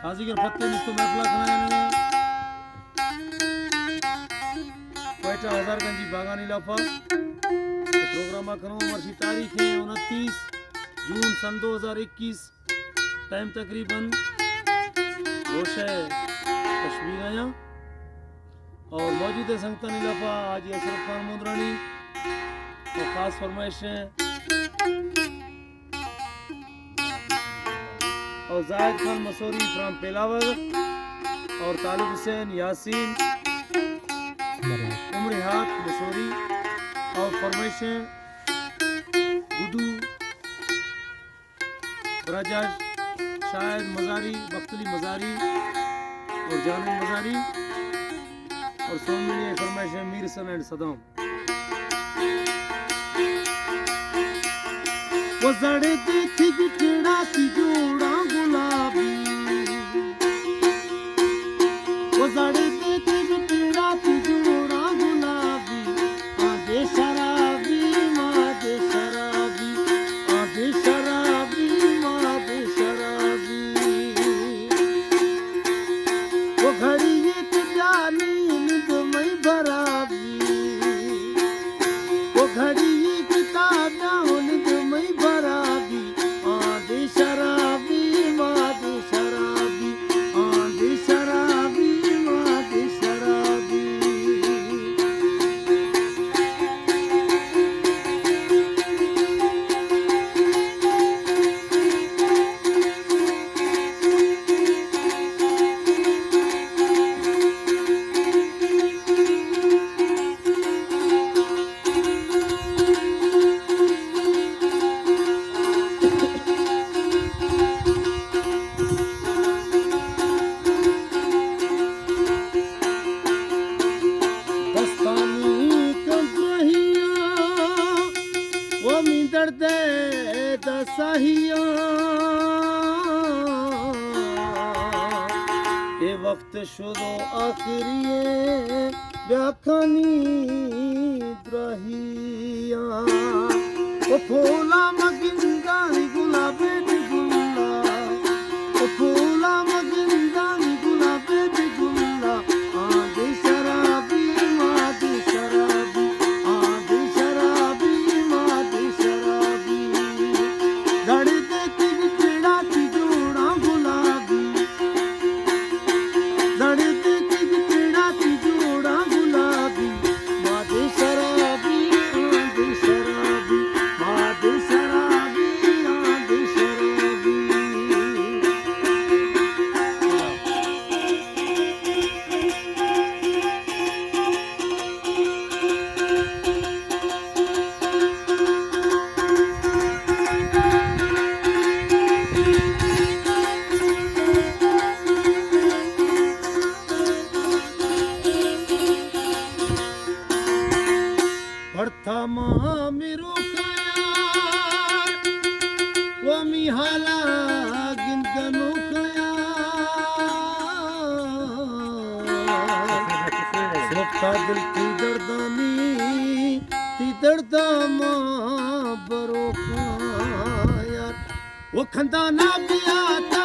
साजिगर फत्ते मुझको महफला खनाया क्वेटा हजारगंज बागानी लाफा प्रोग्राम करो वर्षी तारीख है 29 जून सन 2021 टाइम तकरीबन रोशे कश्मीर आया और मौजूद है संगता नीलाफा आज अशरफ खान मुंदरानी और खास फरमाइश है और जाहिद खान मसूरी फ्रॉम पेलावर और तालिब हुसैन यासीन उम्र हाथ मसूरी और फरमाइशें गुडू राजाज शायद मजारी बख्तली मजारी और जानन मजारी और सोमनी फरमाइशें मीर सन एंड सदाम वो जड़े देखी बिखड़ा सी जोड़ा गुलाबी वो जड़े देखी बिखड़ा सी जोड़ा गुलाबी आगे शराबी मादे शराबी आगे शराबी मादे शराबी वो घड़ी एक जानी नींद में बराबी वो घड़ी एक ताजा नींद में बराबी आदे शराबी मादे शराबी आदे शराबी मादे शराबी दसाहिया ये वक्त शुरू आखिरी व्याखानी द्रहिया ओ फूला मगिंदा गुलाबे गुल्ला ओ फूला मगिंदा गुलाबे गुल्ला आदे शराबी मादे शराबी आदे शराबी मादे शराबी धड़े देखी बिछड़ा की जोड़ा गुलाबी धड़े देखी बिछड़ा की जोड़ा गुलाबी मादे शराबी आदे शराबी मादे शराबी आदे शराबी Pertama mirukaya wa mihala ginganukaya Sokta dil ki dardama barokaya wo khanda na biyata